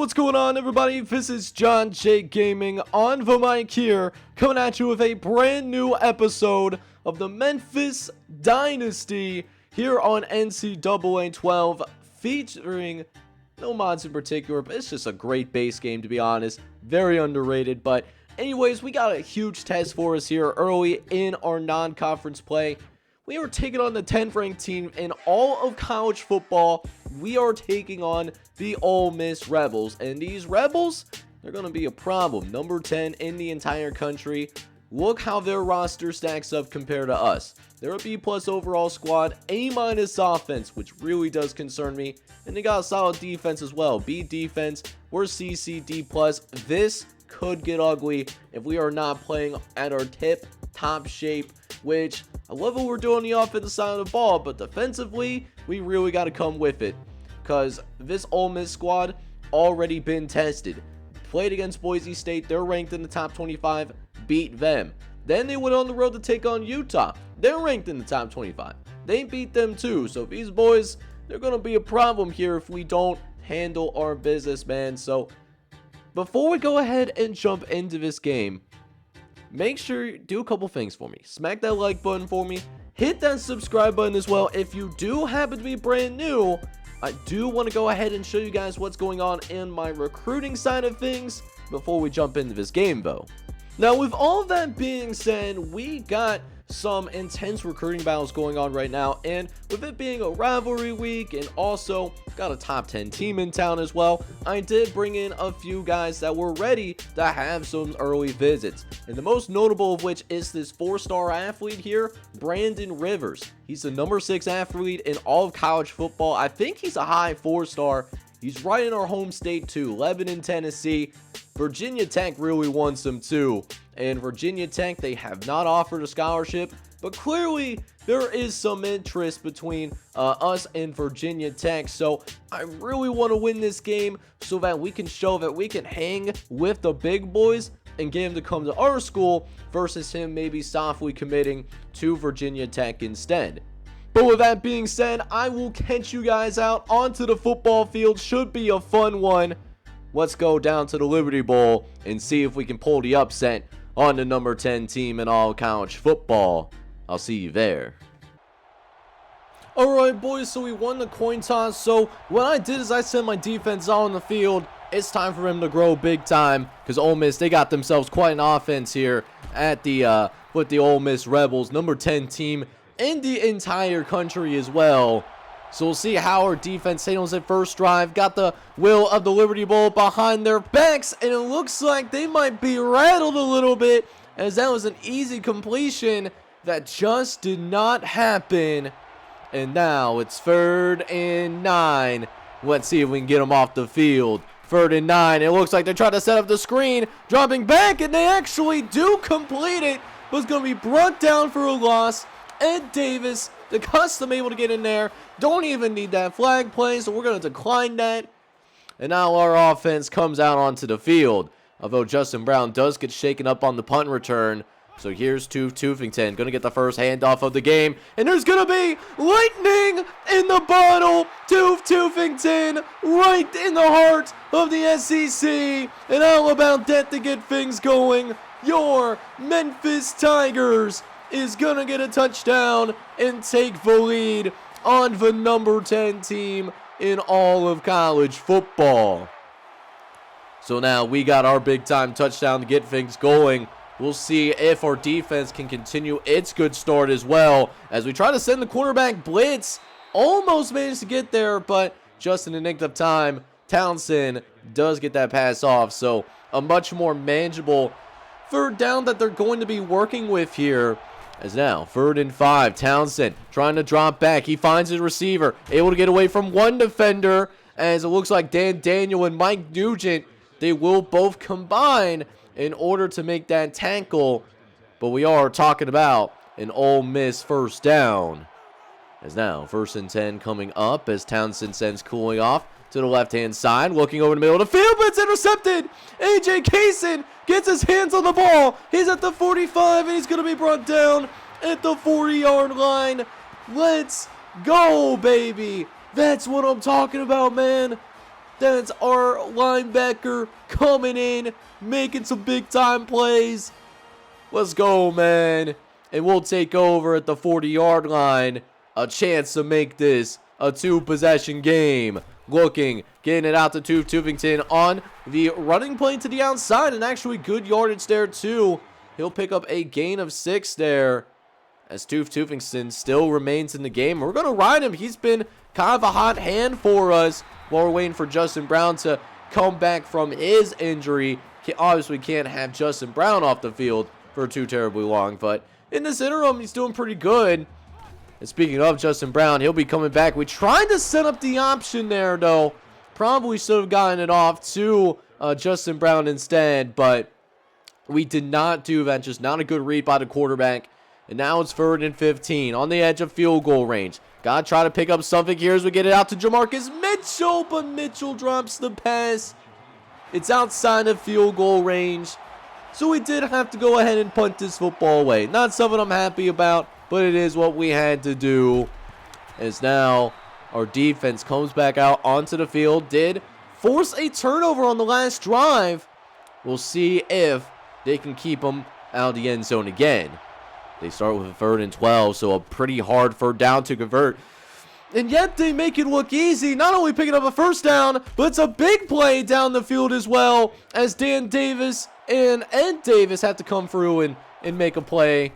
What's going on, everybody? This is John J Gaming on the mic here, coming at you with a brand new episode of the Memphis Dynasty here on NCAA 12, featuring no mods in particular, but it's just a great base game, to be honest. Very underrated. But anyways, we got a huge test for us here early in our non-conference play. We are taking on the 10th ranked team in all of college football. We are taking on the Ole Miss Rebels. And these Rebels, they're going to be a problem. Number 10 in the entire country. Look how their roster stacks up compared to us. They're a B+ overall squad, A- offense, which really does concern me. And they got a solid defense as well. B defense, we're CC D+. This could get ugly if we are not playing at our top shape, which I love what we're doing on the offensive side of the ball, but defensively, we really got to come with it, because this Ole Miss squad already been tested. Played against Boise State, they're ranked in the top 25, beat them. Then they went on the road to take on Utah. They're ranked in the top 25. They beat them too, so these boys, they're going to be a problem here if we don't handle our business, man. So before we go ahead and jump into this game, make sure you do a couple things for me. Smack that like button for me. Hit that subscribe button as well. If you do happen to be brand new, I do want to go ahead and show you guys what's going on in my recruiting side of things before we jump into this game, though. Now, with all that being said, we got some intense recruiting battles going on right now, and with it being a rivalry week and also got a top 10 team in town as well, I did bring in a few guys that were ready to have some early visits, and the most notable of which is this 4-star athlete here, Brandon Rivers. He's the number 6 athlete in all of college football. I think he's a high 4-star. He's right in our home state too, Lebanon, Tennessee. Virginia Tech really wants him too. And Virginia Tech, they have not offered a scholarship, but clearly there is some interest between us and Virginia Tech. So I really want to win this game so that we can show that we can hang with the big boys and get him to come to our school versus him maybe softly committing to Virginia Tech instead. But with that being said, I will catch you guys out onto the football field. Should be a fun one. Let's go down to the Liberty Bowl and see if we can pull the upset on the number 10 team in all college football. I'll see you there. Alright, boys, so we won the coin toss. So what I did is I sent my defense on the field. It's time for him to grow big time, because Ole Miss, they got themselves quite an offense here at the with the Ole Miss Rebels, number 10 team in the entire country as well. So we'll see how our defense handles it first drive. Got the will of the Liberty Bowl behind their backs, and it looks like they might be rattled a little bit, as that was an easy completion that just did not happen. And now it's 3rd and 9. Let's see if we can get them off the field. 3rd and 9. It looks like they're trying to set up the screen, dropping back, and they actually do complete it. But it's going to be brought down for a loss. Ed Davis, the custom, able to get in there. Don't even need that flag play, so we're going to decline that. And now our offense comes out onto the field, although Justin Brown does get shaken up on the punt return. So here's Tufington, going to get the first handoff of the game. And there's going to be lightning in the bottle. Tufington, right in the heart of the SEC. And all about that to get things going. Your Memphis Tigers is going to get a touchdown and take the lead on the number 10 team in all of college football. So now we got our big time touchdown to get things going. We'll see if our defense can continue its good start as well, as we try to send the quarterback blitz. Almost managed to get there, but just in the nick of time, Townsend does get that pass off. So a much more manageable 3rd down that they're going to be working with here. As now, 3rd and 5, Townsend trying to drop back. He finds his receiver, able to get away from one defender, as it looks like Dan Daniel and Mike Nugent, they will both combine in order to make that tackle. But we are talking about an Ole Miss 1st down. As now, 1st and 10 coming up as Townsend sends cooling off to the left-hand side, looking over the middle of the field, but it's intercepted. A.J. Kaysen gets his hands on the ball. He's at the 45, and he's going to be brought down at the 40-yard line. Let's go, baby. That's what I'm talking about, man. That's our linebacker coming in, making some big time plays. Let's go, man. And we'll take over at the 40-yard line. A chance to make this a 2-possession game. Getting it out to Tufington on the running play to the outside. And actually good yardage there, too. He'll pick up a gain of 6 there. As Tufington still remains in the game. We're going to ride him. He's been kind of a hot hand for us while we're waiting for Justin Brown to come back from his injury. Obviously can't have Justin Brown off the field for too terribly long. But in this interim, he's doing pretty good. And speaking of Justin Brown, he'll be coming back. We tried to set up the option there, though. Probably should have gotten it off to Justin Brown instead. But we did not do that. Just not a good read by the quarterback. And now it's 3rd and 15 on the edge of field goal range. Gotta try to pick up something here as we get it out to Jamarcus Mitchell. But Mitchell drops the pass. It's outside of field goal range. So we did have to go ahead and punt this football away. Not something I'm happy about, but it is what we had to do. As now our defense comes back out onto the field. Did force a turnover on the last drive. We'll see if they can keep them out of the end zone again. They start with a 3rd and 12, so a pretty hard 3rd down to convert. And yet they make it look easy, not only picking up a 1st down, but it's a big play down the field as well, as Dan Davis and Ed Davis have to come through and make a play.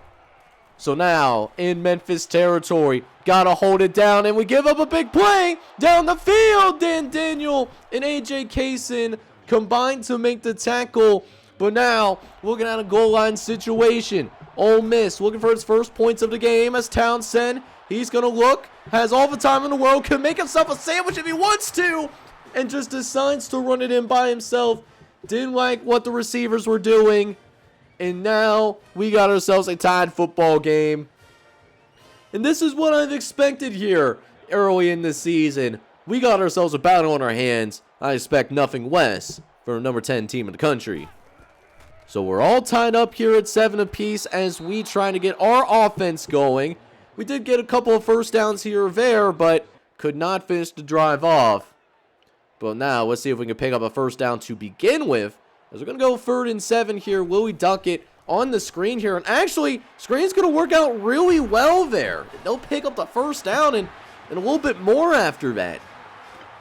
So now, in Memphis territory, gotta hold it down, and we give up a big play down the field. Dan Daniel and A.J. Kaysen combined to make the tackle, but now looking at a goal line situation. Ole Miss looking for its first points of the game as Townsend, he's going to look, has all the time in the world, can make himself a sandwich if he wants to, and just decides to run it in by himself. Didn't like what the receivers were doing, and now we got ourselves a tied football game. And this is what I've expected here early in the season. We got ourselves a battle on our hands. I expect nothing less for a number 10 team in the country. So we're all tied up here at 7 apiece as we try to get our offense going. We did get a couple of 1st downs here or there, but could not finish the drive off. But now let's see if we can pick up a 1st down to begin with. As we're going to go 3rd and 7 here. Louis Duckett on the screen here. And actually, screen's going to work out really well there. They'll pick up the 1st down and a little bit more after that.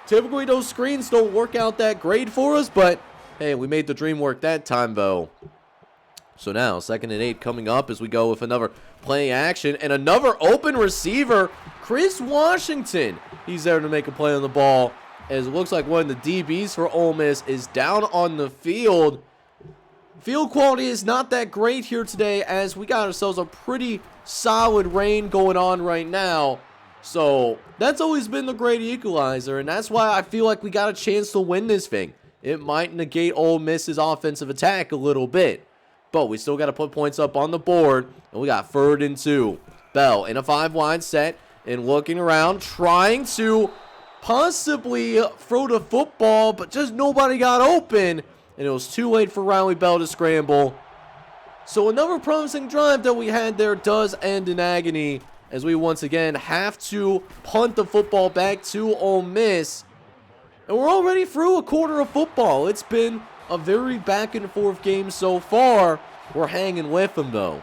Typically, those screens don't work out that great for us, but hey, we made the dream work that time, though. So now, 2nd and 8 coming up as we go with another play action. And another open receiver, Chris Washington. He's there to make a play on the ball. As it looks like one of the DBs for Ole Miss is down on the field. Field quality is not that great here today as we got ourselves a pretty solid rain going on right now. So that's always been the great equalizer, and that's why I feel like we got a chance to win this thing. It might negate Ole Miss's offensive attack a little bit, but we still got to put points up on the board, and we got 3rd and 2. Bell in a 5-wide set and looking around, trying to possibly throw the football, but just nobody got open, and it was too late for Riley Bell to scramble. So another promising drive that we had there does end in agony, as we once again have to punt the football back to Ole Miss. And we're already through a quarter of football. It's been a very back and forth game so far. We're hanging with them, though.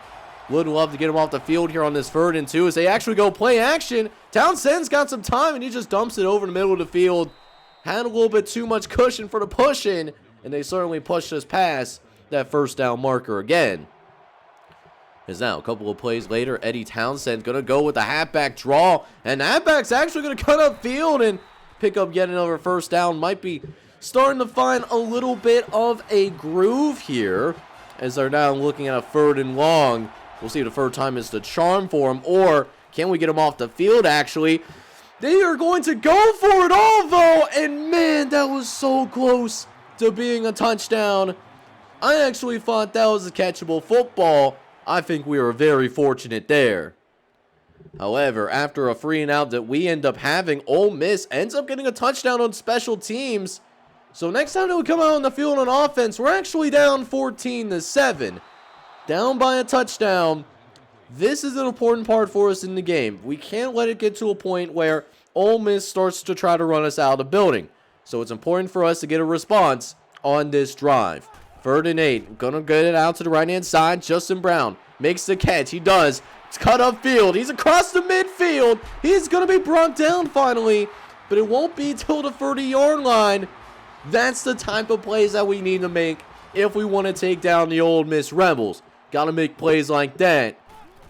Would love to get him off the field here on this 3rd and 2 as they actually go play action. Townsend's got some time, and he just dumps it over the middle of the field. Had a little bit too much cushion for the push-in, and they certainly pushed us past that 1st down marker again. As now, a couple of plays later, Eddie Townsend's going to go with a halfback draw, and halfback's actually going to cut up field and pick up yet another 1st down. Might be starting to find a little bit of a groove here as they're now looking at a 3rd and long. We'll see if the 3rd time is the charm for him, or can we get him off the field, actually. They are going to go for it all, though, and man, that was so close to being a touchdown. I actually thought that was a catchable football. I think we were very fortunate there. However, after a 3 and out that we end up having, Ole Miss ends up getting a touchdown on special teams. So next time that we come out on the field on offense, we're actually down 14-7. Down by a touchdown. This is an important part for us in the game. We can't let it get to a point where Ole Miss starts to try to run us out of the building. So it's important for us to get a response on this drive. 3rd and 8. Gonna get it out to the right-hand side. Justin Brown makes the catch. He does. It's cut upfield. He's across the midfield. He's gonna be brought down finally, but it won't be till the 30-yard line. That's the type of plays that we need to make if we want to take down the Ole Miss Rebels. Gotta make plays like that.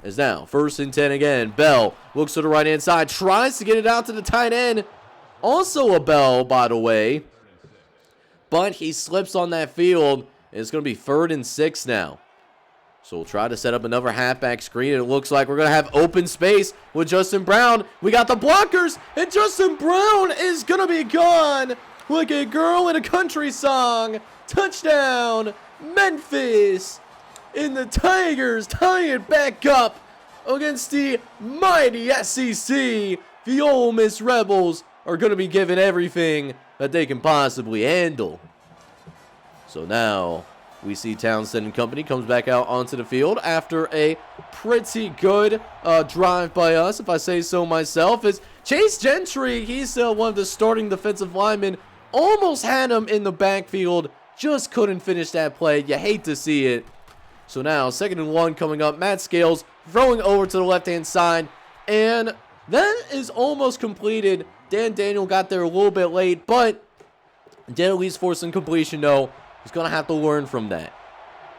As now, 1st and 10 again. Bell looks to the right-hand side. Tries to get it out to the tight end. Also a Bell, by the way. But he slips on that field. And it's going to be 3rd and 6 now. So we'll try to set up another halfback screen. And it looks like we're going to have open space with Justin Brown. We got the blockers. And Justin Brown is going to be gone. Like a girl in a country song. Touchdown, Memphis. And the Tigers tie it back up against the mighty SEC. The Ole Miss Rebels are going to be given everything that they can possibly handle. So now we see Townsend and company comes back out onto the field after a pretty good drive by us, if I say so myself. As Chase Gentry, he's one of the starting defensive linemen, almost had him in the backfield, just couldn't finish that play. You hate to see it. So now 2nd and 1 coming up. Matt Scales throwing over to the left-hand side, and that is almost completed. Dan Daniel got there a little bit late, but did at least force some completion, though. He's going to have to learn from that.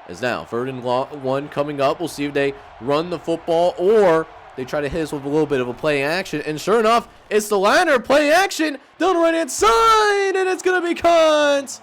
As now, 3rd and 1 coming up. We'll see if they run the football or they try to hit us with a little bit of a play action. And sure enough, it's the liner play action down the right-hand side, and it's going to be caught.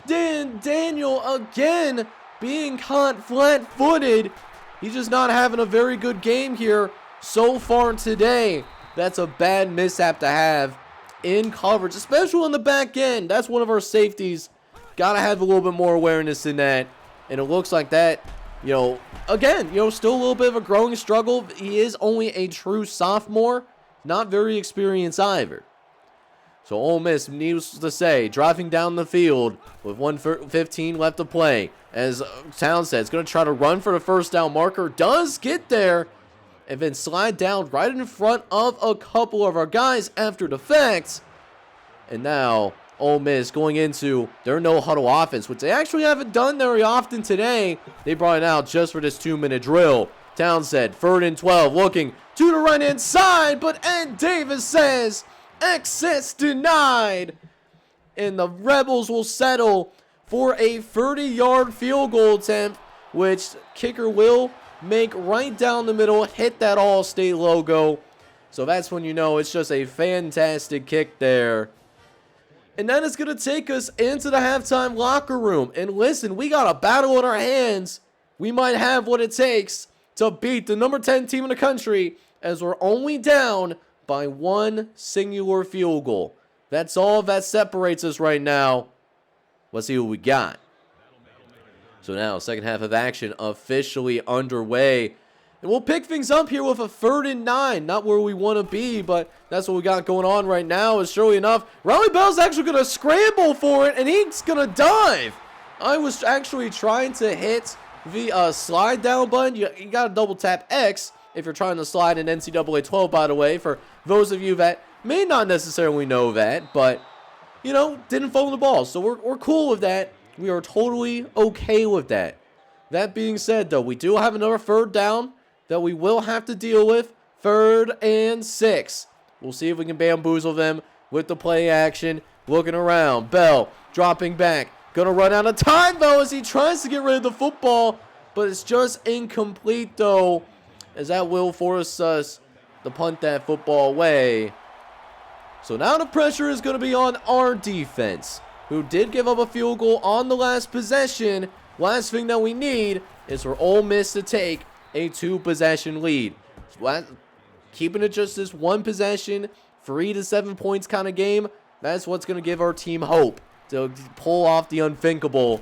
Dan Daniel again being caught flat-footed. He's just not having a very good game here so far today. That's a bad mishap to have in coverage, especially on the back end. That's one of our safeties. Got to have a little bit more awareness in that. And it looks like that, again, still a little bit of a growing struggle. He is only a true sophomore, not very experienced either. So Ole Miss, needless to say, driving down the field with 1:15 left to play. As Townsend is going to try to run for the first down marker. Does get there. And then slide down right in front of a couple of our guys after the fact. And now Ole Miss going into their no-huddle offense, which they actually haven't done very often today. They brought it out just for this 2-minute drill. Townsend, 3rd and 12, looking to the right-hand side, but Ed Davis says, access denied. And the Rebels will settle for a 30-yard field goal attempt, which kicker will make right down the middle, hit that All-State logo. So that's when you know it's just a fantastic kick there. And that is going to take us into the halftime locker room. And listen, we got a battle in our hands. We might have what it takes to beat the number 10 team in the country, as we're only down by one singular field goal. That's all that separates us right now. Let's see what we got. So now, second half of action officially underway. And we'll pick things up here with a 3rd and 9. Not where we want to be, but that's what we got going on right now. Is surely enough, Riley Bell's actually going to scramble for it, and he's going to dive. I was actually trying to hit the slide down button. You got to double tap X if you're trying to slide in NCAA 12, by the way, for those of you that may not necessarily know that, but, didn't fumble the ball. So we're cool with that. We are totally okay with that. That being said, though, we do have another 3rd down that we will have to deal with. 3rd and 6. We'll see if we can bamboozle them with the play action. Looking around. Bell dropping back. Gonna run out of time, though, as he tries to get rid of the football. But it's just incomplete, though, as that will force us to punt that football away. So now the pressure is going to be on our defense, who did give up a field goal on the last possession. Last thing that we need is for Ole Miss to take a 2-possession lead. Keeping it just this 1 possession, 3 to 7 points kind of game, that's what's going to give our team hope to pull off the unthinkable.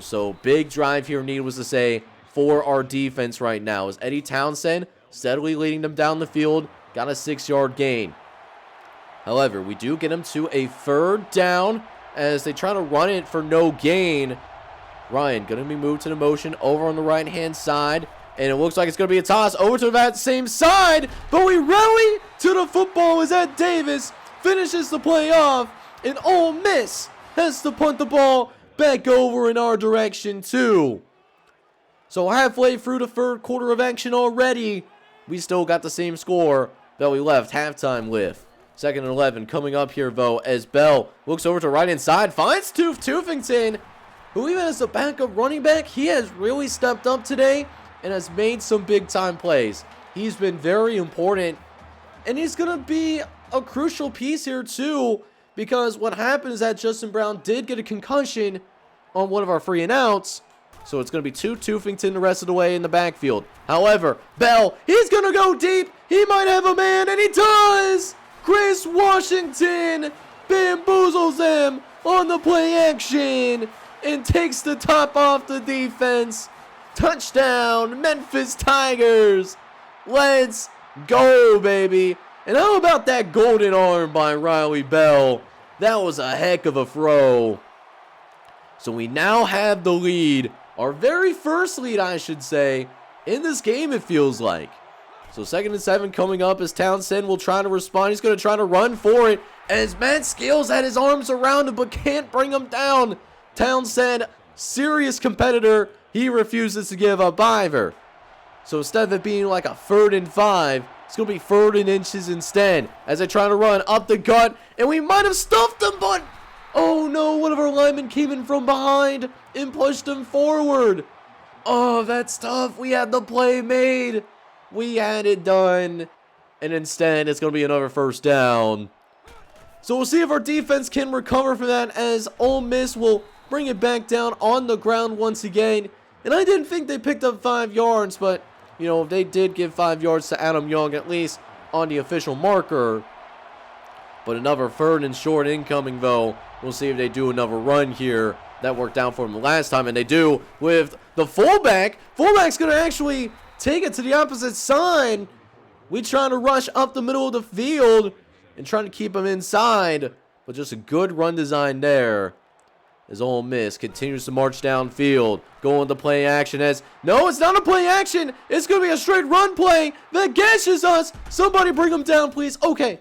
So big drive here, needless to say, for our defense right now, as Eddie Townsend steadily leading them down the field, got a 6-yard gain. However, we do get them to a 3rd down as they try to run it for no gain. Ryan going to be moved to the motion over on the right-hand side. And it looks like it's going to be a toss over to that same side. But we rally to the football as Ed Davis finishes the play off. And Ole Miss has to punt the ball back over in our direction too. So halfway through the third quarter of action already, we still got the same score that we left halftime with. 2nd and 11 coming up here, though, as Bell looks over to right inside, finds Tufington, who even as a backup running back, he has really stepped up today and has made some big-time plays. He's been very important, and he's going to be a crucial piece here, too, because what happened is that Justin Brown did get a concussion on one of our 3 and outs, so it's going to be Tufington the rest of the way in the backfield. However, Bell, he's going to go deep. He might have a man, and he does! Chris Washington bamboozles him on the play action and takes the top off the defense. Touchdown, Memphis Tigers. Let's go, baby. And how about that golden arm by Riley Bell? That was a heck of a throw. So we now have the lead. Our very first lead, I should say, in this game, it feels like. So 2nd and 7 coming up as Townsend will try to respond. He's going to try to run for it as Matt Scales had his arms around him but can't bring him down. Townsend, serious competitor. He refuses to give up either. So instead of it being like a 3rd and 5, it's going to be 3rd and inches instead as they try to run up the gut. And we might have stuffed him, but oh no, one of our linemen came in from behind and pushed him forward. Oh, that's tough. We had the play made. We had it done, and instead it's going to be another 1st down. So we'll see if our defense can recover from that as Ole Miss will bring it back down on the ground once again. And I didn't think they picked up 5 yards, but, you know, they did give 5 yards to Adam Young, at least on the official marker. But another 3rd and short incoming, though. We'll see if they do another run here. That worked out for them last time, and they do with the fullback. Fullback's going to actually take it to the opposite side. We trying to rush up the middle of the field and trying to keep him inside. But just a good run design there as Ole Miss continues to march downfield. Going to play action as, no, it's not a play action. It's going to be a straight run play that gashes us. Somebody bring him down, please. Okay,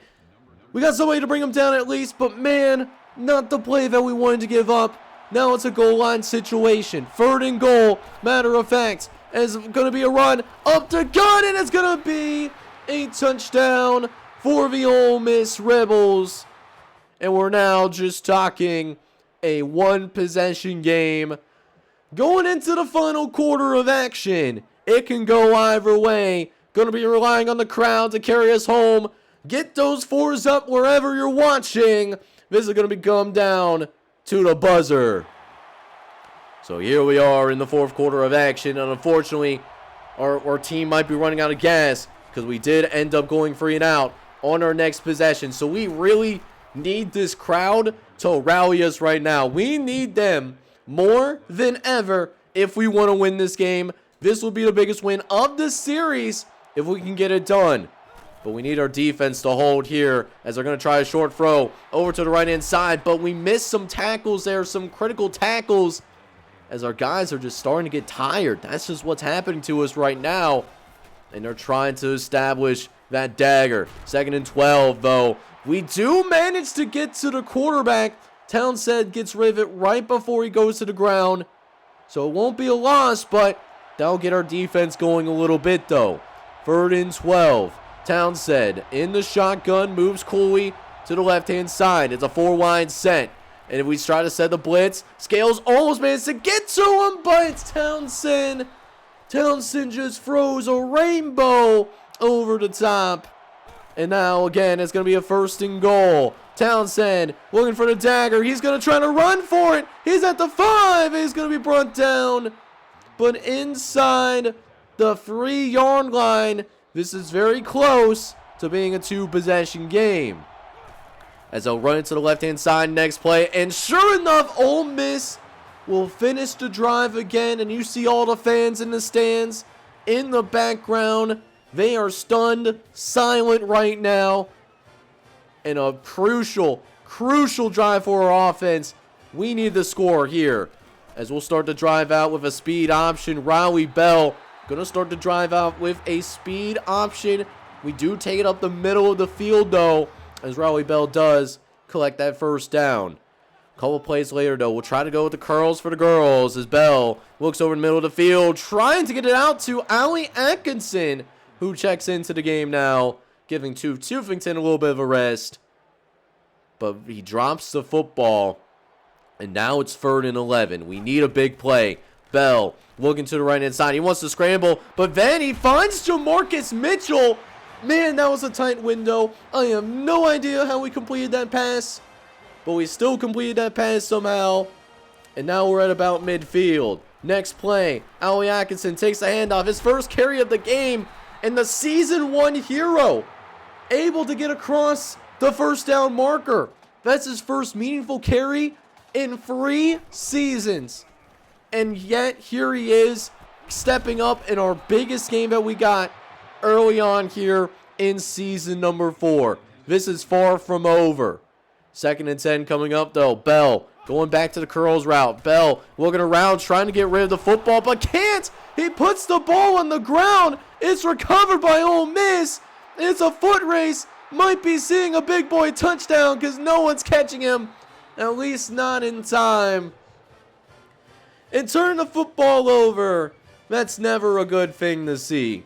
we got somebody to bring him down at least. But man, not the play that we wanted to give up. Now it's a goal line situation. 3rd and goal, matter of fact. It's going to be a run up the gut, and it's going to be a touchdown for the Ole Miss Rebels. And we're now just talking a 1-possession game. Going into the final quarter of action, it can go either way. Going to be relying on the crowd to carry us home. Get those 4s up wherever you're watching. This is going to be come down to the buzzer. So here we are in the 4th quarter of action, and unfortunately, our team might be running out of gas because we did end up going 3 and out on our next possession. So we really need this crowd to rally us right now. We need them more than ever if we want to win this game. This will be the biggest win of the series if we can get it done. But we need our defense to hold here as they're going to try a short throw over to the right-hand side. But we missed some tackles there, some critical tackles, as our guys are just starting to get tired. That's just what's happening to us right now. And they're trying to establish that dagger. 2nd and 12, though. We do manage to get to the quarterback. Townsend gets rid of it right before he goes to the ground. So it won't be a loss, but that'll get our defense going a little bit, though. 3rd and 12. Townsend in the shotgun, moves coolly to the left-hand side. It's a 4-wide set. And if we try to set the blitz, Scales almost managed to get to him, but it's Townsend. Townsend just throws a rainbow over the top. And now, again, it's going to be a 1st and goal. Townsend looking for the dagger. He's going to try to run for it. He's at the 5. He's going to be brought down. But inside the 3-yard line, this is very close to being a 2-possession game. As they'll run it to the left-hand side next play. And sure enough, Ole Miss will finish the drive again. And you see all the fans in the stands in the background. They are stunned, silent right now. And a crucial drive for our offense. We need the score here. As we'll start to drive out with a speed option. Riley Bell going to start to drive out with a speed option. We do take it up the middle of the field, though, as Riley Bell does. collect that first down. Couple plays later, though, we'll try to go with the curls for the girls as Bell looks over the middle of the field, trying to get it out to Allie Atkinson, who checks into the game now, giving Tufington a little bit of a rest. But he drops the football, and now it's 3rd and 11. We need a big play. Bell looking to the right-hand side. He wants to scramble, but then he finds Jamarcus Mitchell. Man, that was a tight window. I have no idea how we completed that pass, but we still completed that pass somehow. And now we're at about midfield. Next play, Allie Atkinson takes the handoff. His first carry of the game, and the season 1 hero able to get across the first down marker. That's his first meaningful carry in 3 seasons. And yet, here he is, stepping up in our biggest game that we got early on here in season number 4. This is far from over. 2nd and 10 coming up, though. Bell going back to the curls route. Bell looking around, trying to get rid of the football, but can't. He puts the ball on the ground. It's recovered by Ole Miss. It's a foot race. Might be seeing a big boy touchdown because no one's catching him. At least not in time. And turn the football over. That's never a good thing to see.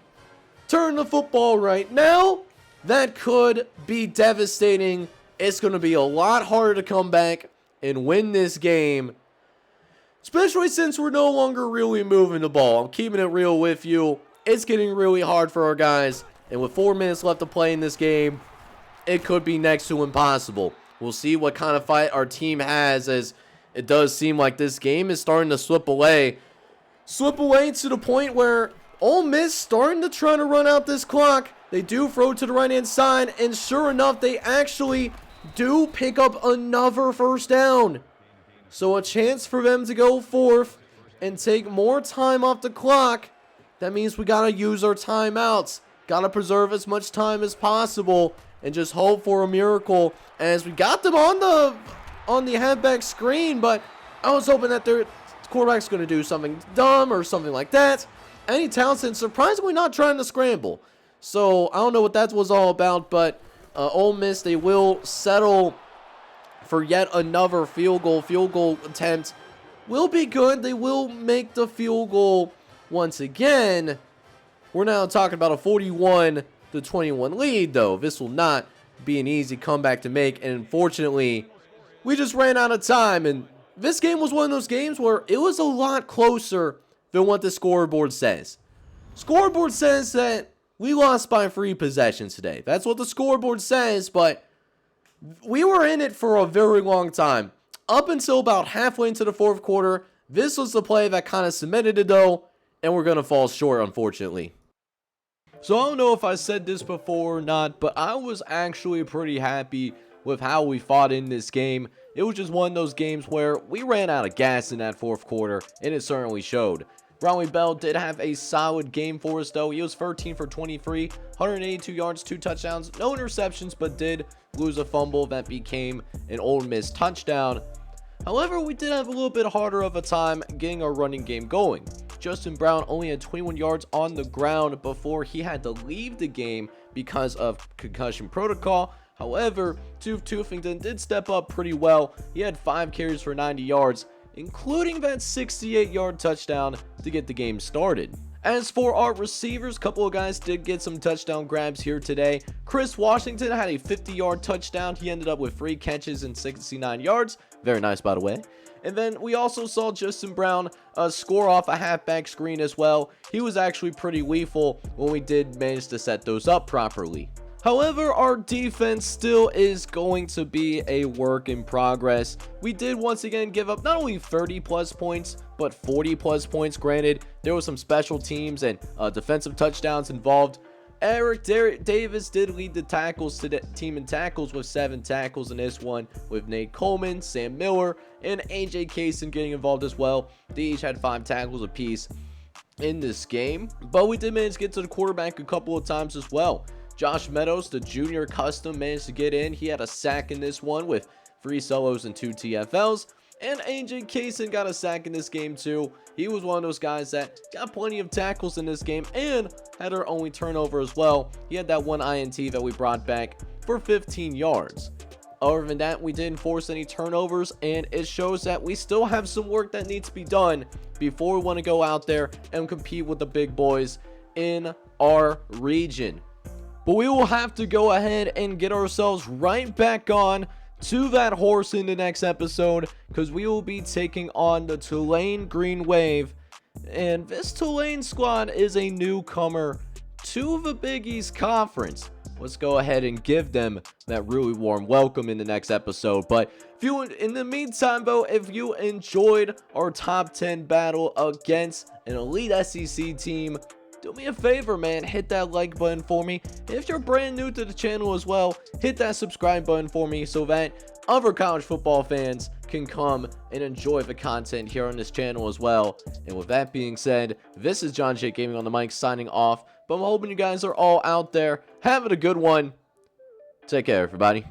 Turn the football right now. That could be devastating. It's going to be a lot harder to come back and win this game, especially since we're no longer really moving the ball. I'm keeping it real with you. It's getting really hard for our guys, and with 4 minutes left to play in this game, it could be next to impossible. We'll see what kind of fight our team has, as it does seem like this game is starting to slip away to the point where Ole Miss starting to try to run out this clock. They do throw to the right-hand side, and sure enough, they actually do pick up another first down. So a chance for them to go forth and take more time off the clock. That means we got to use our timeouts. Got to preserve as much time as possible and just hope for a miracle, as we got them on the halfback screen, but I was hoping that their quarterback's going to do something dumb or something like that. Andy Townsend surprisingly not trying to scramble. So I don't know what that was all about, but Ole Miss, they will settle for yet another field goal. Field goal attempt will be good. They will make the field goal once again. We're now talking about a 41-21 lead, though. This will not be an easy comeback to make, and unfortunately, we just ran out of time, and this game was one of those games where it was a lot closer than what the scoreboard says. Scoreboard says that we lost by 3 possessions today. That's what the scoreboard says, but we were in it for a very long time. Up until about halfway into the 4th quarter, this was the play that kind of cemented it, though, and we're going to fall short, unfortunately. So I don't know if I said this before or not, but I was actually pretty happy with how we fought in this game. It was just one of those games where we ran out of gas in that 4th quarter, and it certainly showed. Ronnie Bell did have a solid game for us, though. He was 13 for 23, 182 yards, 2 touchdowns, no interceptions, but did lose a fumble that became an Ole Miss touchdown. However, we did have a little bit harder of a time getting our running game going. Justin Brown only had 21 yards on the ground before he had to leave the game because of concussion protocol. However, Tufington did step up pretty well. He had 5 carries for 90 yards, including that 68-yard touchdown to get the game started. As for our receivers, a couple of guys did get some touchdown grabs here today. Chris Washington had a 50-yard touchdown. He ended up with 3 catches and 69 yards. Very nice, by the way. And then we also saw Justin Brown score off a halfback screen as well. He was actually pretty lethal when we did manage to set those up properly. However, our defense still is going to be a work in progress. We did once again give up not only 30 plus points, but 40 plus points. Granted, there was some special teams and defensive touchdowns involved. Eric Davis did lead the tackles to the team in tackles with 7 tackles in this one, with Nate Coleman, Sam Miller, and AJ Kaysen getting involved as well. They each had 5 tackles apiece in this game, but we did manage to get to the quarterback a couple of times as well. Josh Meadows, the junior custom, managed to get in. He had a sack in this one with 3 solos and 2 TFLs. And AJ Kaysen got a sack in this game too. He was one of those guys that got plenty of tackles in this game and had our only turnover as well. He had that 1 INT that we brought back for 15 yards. Other than that, we didn't force any turnovers, and it shows that we still have some work that needs to be done before we want to go out there and compete with the big boys in our region. But we will have to go ahead and get ourselves right back on to that horse in the next episode, because we will be taking on the Tulane Green Wave. And this Tulane squad is a newcomer to the Big East Conference. Let's go ahead and give them that really warm welcome in the next episode. But if you, in the meantime, though, if you enjoyed our top 10 battle against an elite SEC team, do me a favor, man, hit that like button for me. If you're brand new to the channel as well, hit that subscribe button for me so that other college football fans can come and enjoy the content here on this channel as well. And with that being said, this is John J Gaming on the mic signing off. But I'm hoping you guys are all out there having a good one. Take care, everybody.